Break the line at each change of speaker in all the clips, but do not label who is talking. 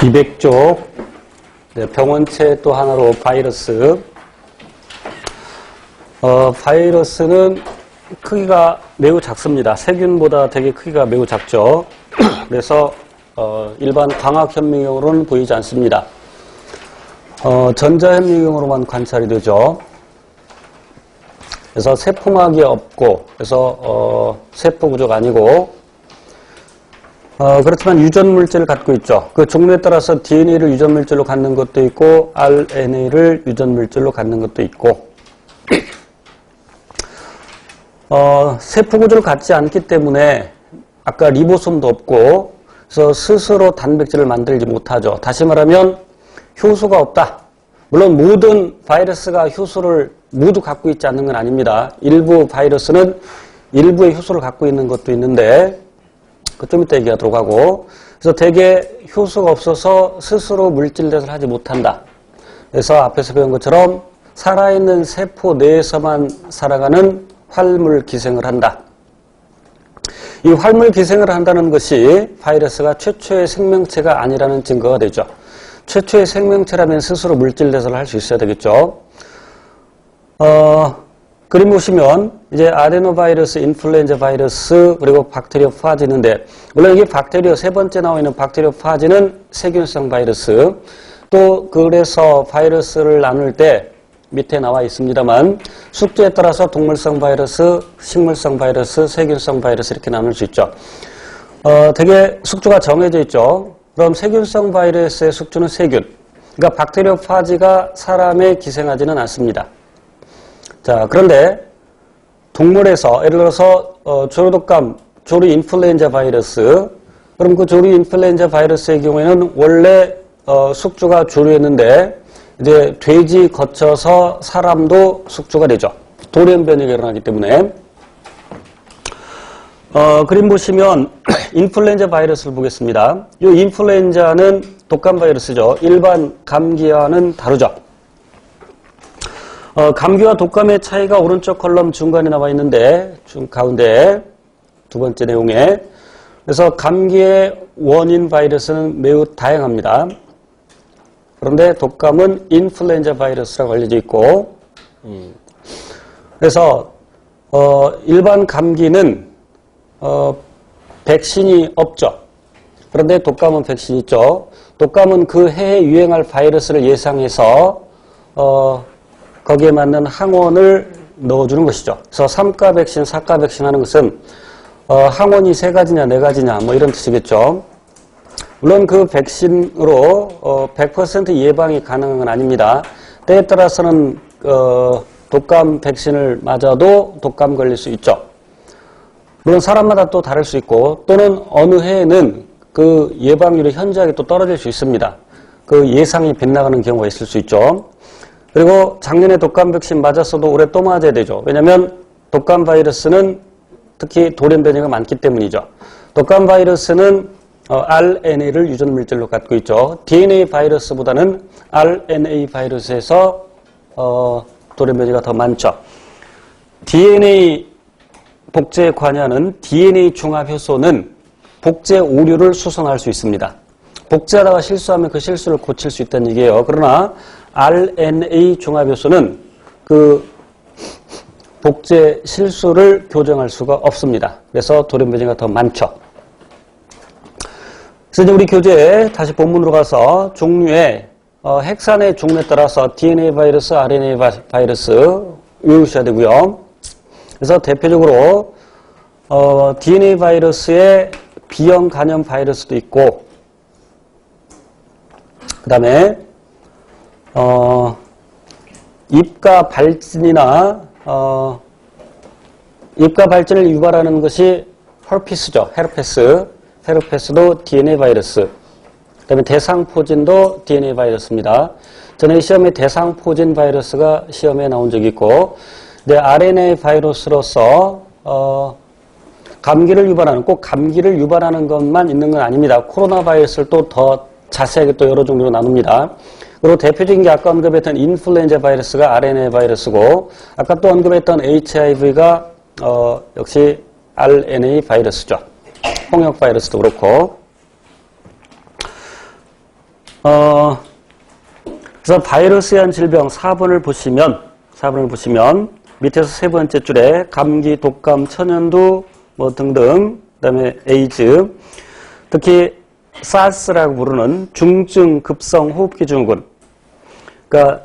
200쪽 병원체 또 하나로 바이러스. 바이러스는 크기가 매우 작습니다. 세균보다 되게 크기가 매우 작죠. 그래서 일반 광학현미경으로는 보이지 않습니다. 전자현미경으로만 관찰이 되죠. 그래서 세포막이 없고, 그래서 세포 구조가 아니고, 그렇지만 유전물질을 갖고 있죠. 그 종류에 따라서 DNA를 유전물질로 갖는 것도 있고, RNA를 유전물질로 갖는 것도 있고, 세포 구조를 갖지 않기 때문에 아까 리보솜도 없고, 그래서 스스로 단백질을 만들지 못하죠. 다시 말하면 효소가 없다. 물론 모든 바이러스가 효소를 모두 갖고 있지 않는 건 아닙니다. 일부 바이러스는 일부의 효소를 갖고 있는 것도 있는데, 좀 이따 얘기하도록 하고, 그래서 대개 효소가 없어서 스스로 물질 대사를 하지 못한다. 그래서 앞에서 배운 것처럼 살아있는 세포 내에서만 살아가는 활물 기생을 한다. 이 활물 기생을 한다는 것이 바이러스가 최초의 생명체가 아니라는 증거가 되죠. 최초의 생명체라면 스스로 물질 대사를 할 수 있어야 되겠죠. 그림 보시면 이제 아데노바이러스, 인플루엔자 바이러스, 그리고 박테리오 파지 있는데, 물론 이게 박테리오 세 번째 나와 있는 박테리오 파지는 세균성 바이러스. 또 그래서 바이러스를 나눌 때 밑에 나와 있습니다만 숙주에 따라서 동물성 바이러스, 식물성 바이러스, 세균성 바이러스 이렇게 나눌 수 있죠. 되게 숙주가 정해져 있죠. 그럼 세균성 바이러스의 숙주는 세균. 그러니까 박테리오 파지가 사람에 기생하지는 않습니다. 자, 그런데 동물에서 예를 들어서 조류독감, 조류 인플루엔자 바이러스, 그럼 그 조류 인플루엔자 바이러스의 경우에는 원래 숙주가 조류였는데 이제 돼지 거쳐서 사람도 숙주가 되죠. 돌연 변이가 일어나기 때문에. 그림 보시면 인플루엔자 바이러스를 보겠습니다. 이 인플루엔자는 독감 바이러스죠. 일반 감기와는 다르죠. 감기와 독감의 차이가 오른쪽 컬럼 중간에 나와 있는데 가운데 두 번째 내용에, 그래서 감기의 원인 바이러스는 매우 다양합니다. 그런데 독감은 인플루엔자 바이러스라고 알려져 있고, 그래서 일반 감기는 백신이 없죠. 그런데 독감은 백신이 있죠. 독감은 그 해에 유행할 바이러스를 예상해서 거기에 맞는 항원을 넣어주는 것이죠. 그래서 3가 백신, 4가 백신 하는 것은 항원이 3가지냐 4가지냐 뭐 이런 뜻이겠죠. 물론 그 백신으로 100% 예방이 가능한 건 아닙니다. 때에 따라서는 독감 백신을 맞아도 독감 걸릴 수 있죠. 물론 사람마다 또 다를 수 있고, 또는 어느 해에는 그 예방률이 현저하게 또 떨어질 수 있습니다. 그 예상이 빗나가는 경우가 있을 수 있죠. 그리고 작년에 독감 백신 맞았어도 올해 또 맞아야 되죠. 왜냐하면 독감 바이러스는 특히 돌연 변이가 많기 때문이죠. 독감 바이러스는 RNA를 유전물질로 갖고 있죠. DNA 바이러스보다는 RNA 바이러스에서 돌연 변이가 더 많죠. DNA 복제에 관여하는 DNA 중합 효소는 복제 오류를 수선할 수 있습니다. 복제하다가 실수하면 그 실수를 고칠 수 있다는 얘기예요. 그러나 RNA 중합 효소는 그 복제 실수를 교정할 수가 없습니다. 그래서 돌연 변이가 더 많죠. 그래서 이제 우리 교재에 다시 본문으로 가서 종류의 핵산의 종류에 따라서 DNA 바이러스, RNA 바이러스 외우셔야 되고요. 그래서 대표적으로 DNA 바이러스의 B형 간염 바이러스도 있고, 그 다음에 입가 발진이나 입가 발진을 유발하는 것이 herpes죠. 헤르페스도 DNA 바이러스. 그 다음에 대상포진도 DNA 바이러스입니다. 전에 시험에 대상포진 바이러스가 시험에 나온 적이 있고, 근데 RNA 바이러스로서 감기를 유발하는, 꼭 감기를 유발하는 것만 있는 건 아닙니다. 코로나 바이러스를 또 더 자세하게 또 여러 종류로 나눕니다. 그리고 대표적인 게 아까 언급했던 인플루엔자 바이러스가 RNA 바이러스고, 아까 또 언급했던 HIV가 역시 RNA 바이러스죠. 홍역 바이러스도 그렇고. 그래서 바이러스에 질병 4번을 보시면 밑에서 세 번째 줄에 감기, 독감, 천연두 뭐 등등, 그다음에 에이즈, 특히 사스라고 부르는 중증 급성 호흡기 증후군. 그러니까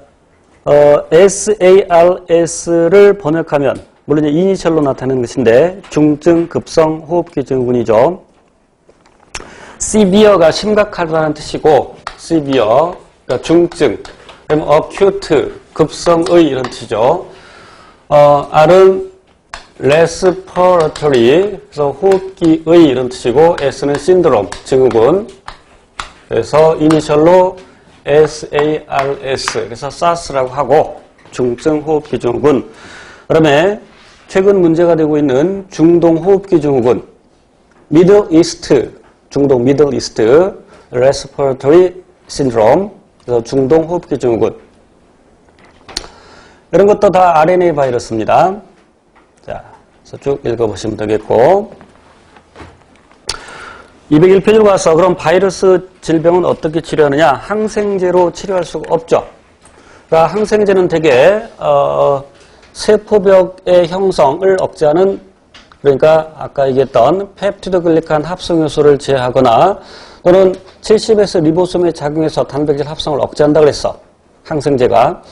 SARS를 번역하면 물론 이니셜로 나타내는 것인데 중증 급성 호흡기 증후군이죠. severe가 심각하다는 뜻이고 severe 그러니까 중증, 그다음에 acute 급성의 이런 뜻이죠. R은 respiratory 그래서 호흡기의 이런 뜻이고 S는 syndrome 증후군. 그래서 이니셜로 SARS 그래서 SARS라고 하고 중증 호흡기 증후군. 그다음에 최근 문제가 되고 있는 중동 호흡기 증후군, Middle East 중동 Middle East Respiratory Syndrome 그래서 중동 호흡기 증후군. 이런 것도 다 RNA 바이러스입니다. 자, 그래서 쭉 읽어보시면 되겠고. 201페이지로 가서 그럼 바이러스 질병은 어떻게 치료하느냐? 항생제로 치료할 수가 없죠. 그러니까 항생제는 대개 세포벽의 형성을 억제하는 그러니까 아까 얘기했던 펩티드 글리칸 합성 요소를 제어하거나 또는 70S 리보솜에 작용해서 단백질 합성을 억제한다고 그랬어. 항생제가.